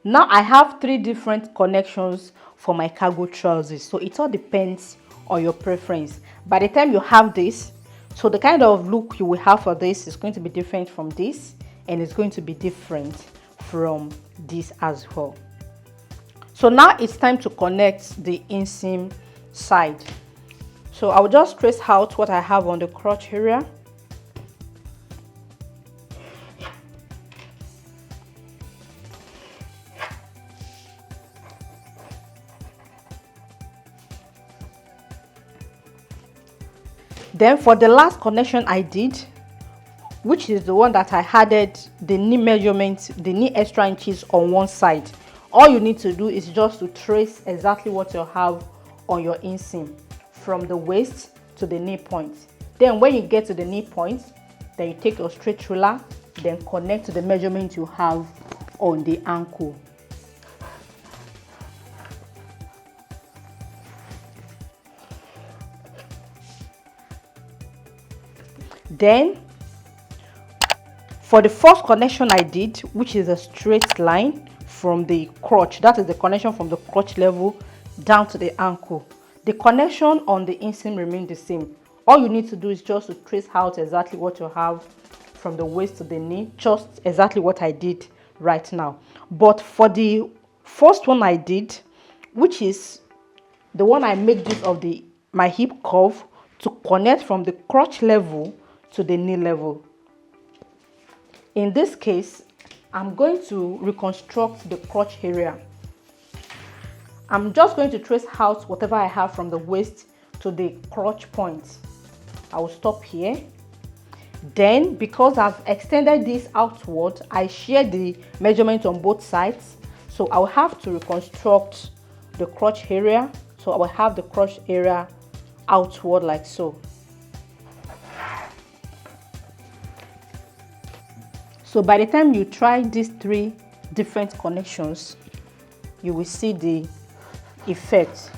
Now I have 3 different connections for my cargo trousers, so it all depends on your preference. By the time you have this, so the kind of look you will have for this is going to be different from this, and it's going to be different from this as well. So now it's time to connect the inseam side. So I'll just trace out what I have on the crotch area. Then for the last connection I did, which is the one that I added the knee measurement, the knee extra inches on one side, all you need to do is just to trace exactly what you have on your inseam from the waist to the knee point. Then when you get to the knee point, then you take your straight ruler, then connect to the measurement you have on the ankle. Then for the first connection I did, which is a straight line from the crotch, that is the connection from the crotch level down to the ankle, the connection on the inseam remains the same. All you need to do is just to trace out exactly what you have from the waist to the knee, just exactly what I did right now. But for the first one I did, which is the one I made use of my hip curve to connect from the crotch level to the knee level. In this case, I'm going to reconstruct the crotch area. I'm just going to trace out whatever I have from the waist to the crotch point. I will stop here. Then, because I've extended this outward, I share the measurement on both sides. So I will have to reconstruct the crotch area. So I will have the crotch area outward like so. So by the time you try these 3 different connections, you will see the effect.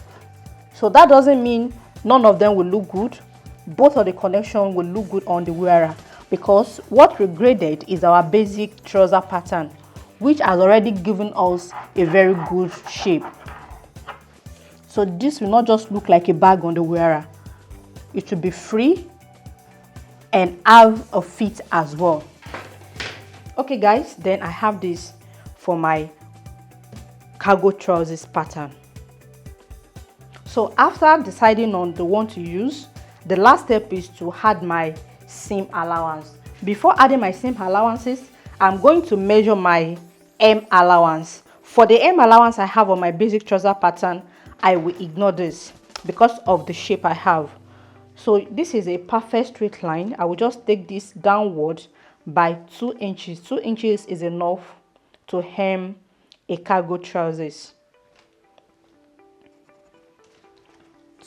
So that doesn't mean none of them will look good. Both of the connections will look good on the wearer, because what we graded is our basic trouser pattern, which has already given us a very good shape. So this will not just look like a bag on the wearer. It will be free and have a fit as well. Okay guys, then I have this for my cargo trousers pattern. So after deciding on the one to use, the last step is to add my seam allowance. Before adding my seam allowances, I'm going to measure my M allowance. For the M allowance I have on my basic trouser pattern, I will ignore this because of the shape I have. So this is a perfect straight line. I will just take this downward by 2 inches. 2 inches is enough to hem a cargo trousers.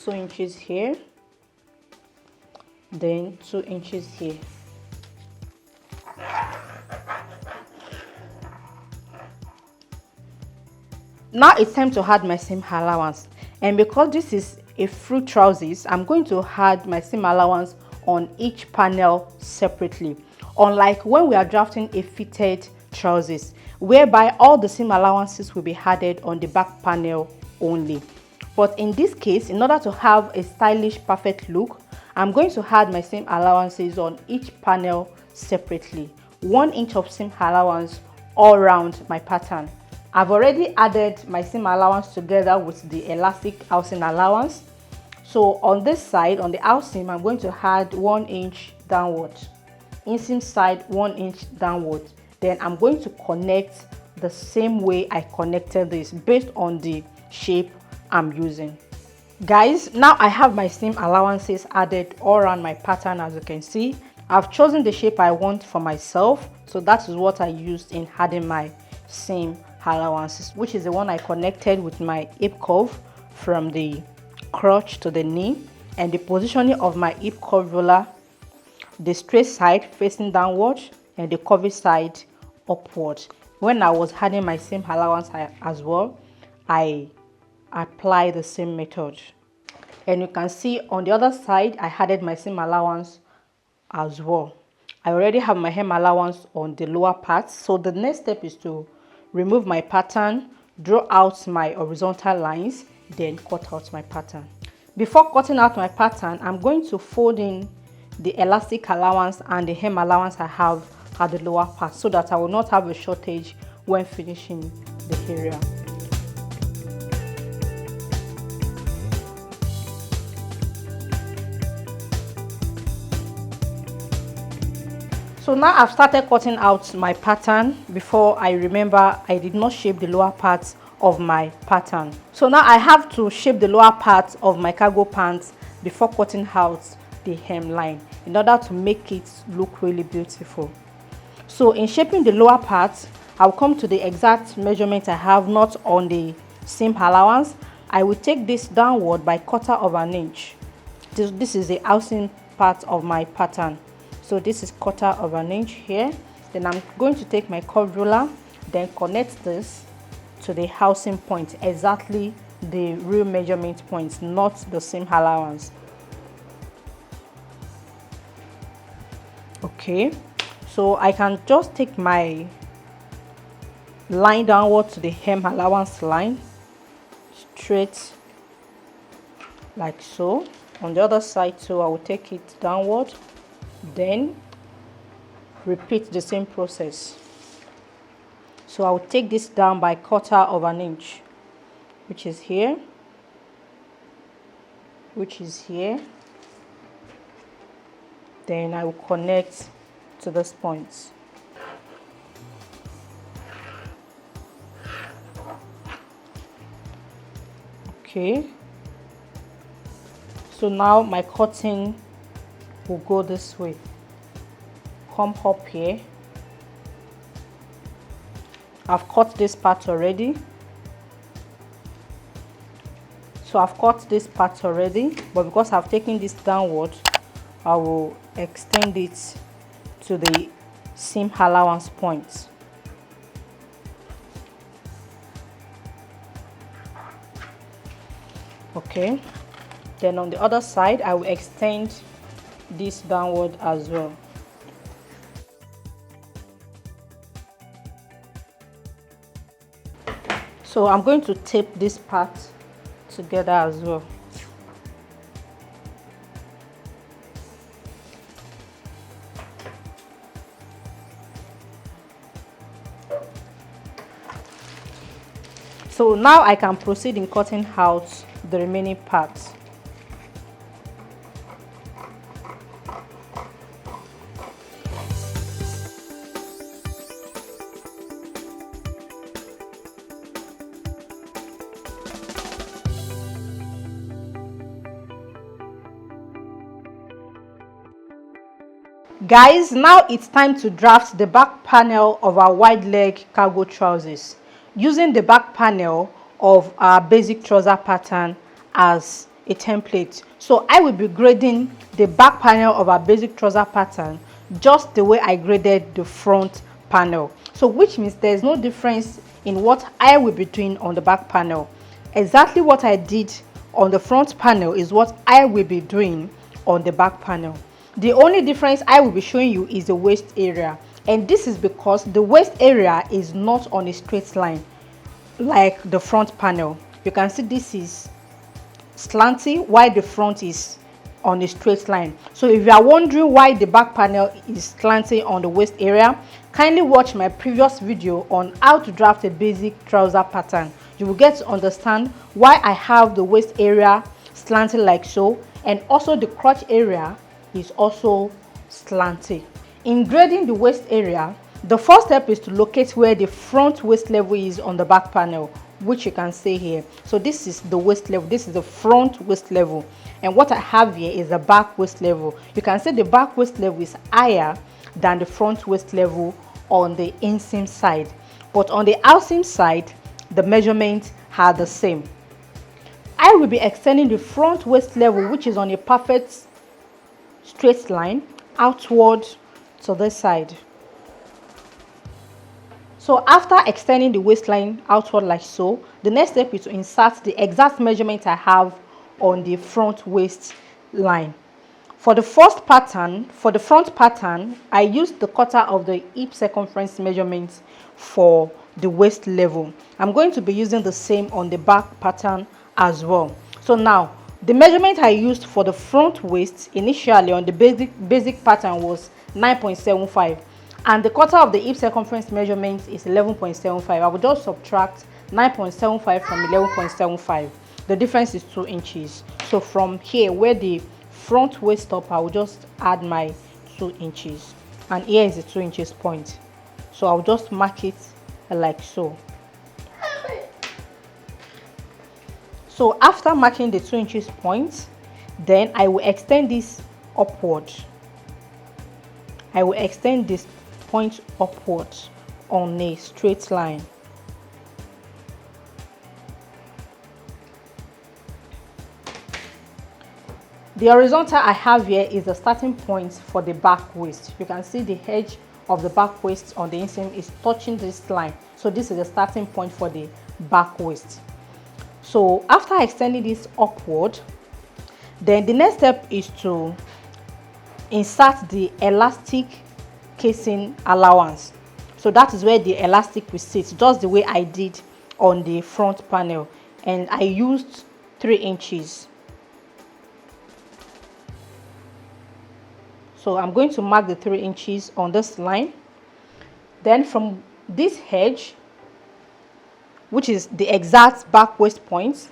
2 inches here, then 2 inches here. Now it's time to add my seam allowance, and because this is a fruit trousers, I'm going to add my seam allowance on each panel separately, unlike when we are drafting a fitted trousers, whereby all the seam allowances will be added on the back panel only. But in this case, in order to have a stylish perfect look, I'm going to add my seam allowances on each panel separately. 1 inch of seam allowance all around my pattern. I've already added my seam allowance together with the elastic housing allowance. So on this side, on the housing, I'm going to add 1 inch downward. Inseam side 1 inch downward. Then I'm going to connect the same way I connected this based on the shape I'm using. Guys, now I have my seam allowances added all around my pattern. As you can see, I've chosen the shape I want for myself, so that is what I used in adding my seam allowances, which is the one I connected with my hip curve from the crotch to the knee, and the positioning of my hip curve roller, the straight side facing downward and the curvy side upward. When I was adding my seam allowance as well, I apply the same method, and you can see on the other side I added my seam allowance as well. I already have my hem allowance on the lower part, so the next step is to remove my pattern, draw out my horizontal lines, then cut out my pattern. Before cutting out my pattern, I'm going to fold in the elastic allowance and the hem allowance I have at the lower part so that I will not have a shortage when finishing the area. So now I've started cutting out my pattern. Before I remember, I did not shape the lower part of my pattern. So now I have to shape the lower part of my cargo pants before cutting out the hemline in order to make it look really beautiful. So in shaping the lower part, I'll come to the exact measurement I have, not on the seam allowance. I will take this downward by 1/4 inch. This is the housing part of my pattern. So this is 1/4 inch here. Then I'm going to take my curve ruler, then connect this to the housing point, exactly the real measurement point, not the seam allowance. Okay, so I can just take my line downward to the hem allowance line, straight like so. On the other side too, I will take it downward, then repeat the same process. So I will take this down by 1/4 inch, which is here, which is here. Then I will connect to this point. Okay, so now my cutting will go this way. Come up here. I've cut this part already. So I've cut this part already, but because I've taken this downward, I will extend it to the seam allowance point. Okay, then on the other side, I will extend this downward as well. So I'm going to tape this part together as well. So now I can proceed in cutting out the remaining parts. Guys, now it's time to draft the back panel of our wide leg cargo trousers using the back panel of our basic trouser pattern as a template. So I will be grading the back panel of our basic trouser pattern just the way I graded the front panel. So which means there's no difference in what I will be doing on the back panel. Exactly what I did on the front panel is what I will be doing on the back panel. The only difference I will be showing you is the waist area, and this is because the waist area is not on a straight line like the front panel. You can see this is slanty while the front is on a straight line. So if you are wondering why the back panel is slanty on the waist area, kindly watch my previous video on how to draft a basic trouser pattern. You will get to understand why I have the waist area slanty like so, and also the crotch area is also slanty. In grading the waist area, the first step is to locate where the front waist level is on the back panel, which you can see here. So this is the waist level, this is the front waist level, and what I have here is the back waist level. You can see the back waist level is higher than the front waist level on the inseam side, but on the outseam side the measurements are the same. I will be extending the front waist level, which is on a perfect straight line, outward to this side. So after extending the waistline outward like so, the next step is to insert the exact measurement I have on the front waist line. For the front pattern, I used the quarter of the hip circumference measurement for the waist level. I'm going to be using the same on the back pattern as well. So now the measurement I used for the front waist initially on the basic pattern was 9.75, and the quarter of the hip circumference measurement is 11.75. I will just subtract 9.75 from 11.75. The difference is 2 inches. So from here where the front waist stop, I will just add my 2 inches, and here is the 2 inches point. So I'll just mark it like so. So after marking the 2 inches point, then I will extend this upward. I will extend this point upward on a straight line. The horizontal I have here is the starting point for the back waist. You can see the edge of the back waist on the inseam is touching this line. So this is the starting point for the back waist. So after extending this upward, then the next step is to insert the elastic casing allowance. So that is where the elastic will sit, just the way I did on the front panel, and I used 3 inches. So I'm going to mark the 3 inches on this line. Then from this edge, which is the exact back waist point,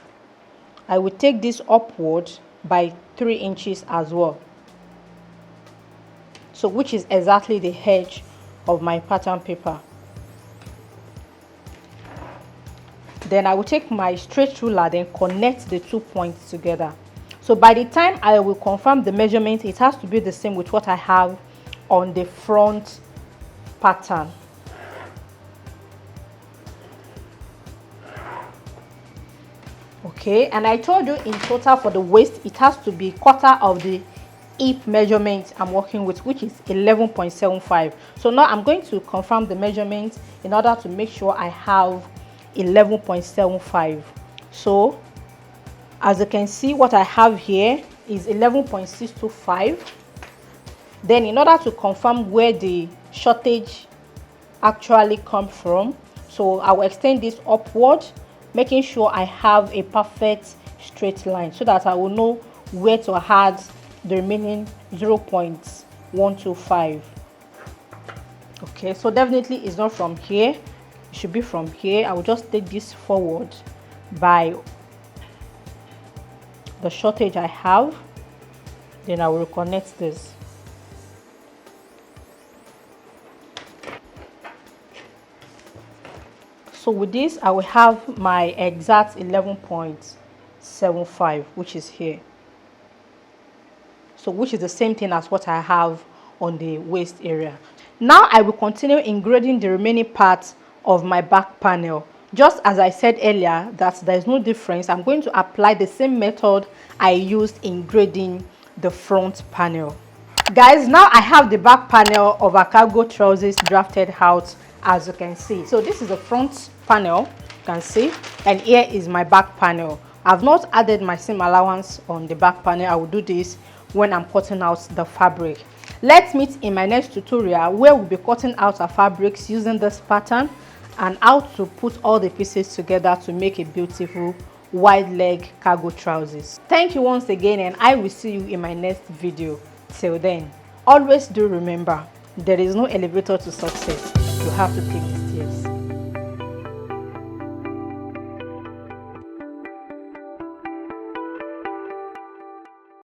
I will take this upward by 3 inches as well. So which is exactly the edge of my pattern paper. Then I will take my straight ruler, then connect the 2 points together. So by the time I will confirm the measurement, it has to be the same with what I have on the front pattern. Okay, and I told you in total for the waist it has to be quarter of the hip measurement I'm working with, which is 11.75. So now I'm going to confirm the measurement in order to make sure I have 11.75. So as you can see, what I have here is 11.625. Then in order to confirm where the shortage actually comes from, so I will extend this upward, making sure I have a perfect straight line so that I will know where to add the remaining 0.125. Okay, so definitely it's not from here, it should be from here. I will just take this forward by the shortage I have, then I will reconnect this. So with this I will have my exact 11.75, which is here. So which is the same thing as what I have on the waist area. Now I will continue engraving the remaining parts of my back panel. Just as I said earlier that there is no difference, I'm going to apply the same method I used in grading the front panel. Guys, now I have the back panel of our cargo trousers drafted out, as you can see. So this is the front panel, you can see, and here is my back panel. I've not added my seam allowance on the back panel. I will do this when I'm cutting out the fabric. Let's meet in my next tutorial where we'll be cutting out our fabrics using this pattern and how to put all the pieces together to make a beautiful wide leg cargo trousers. Thank you once again, and I will see you in my next video. Till then, always do remember, there is no elevator to success. You have to take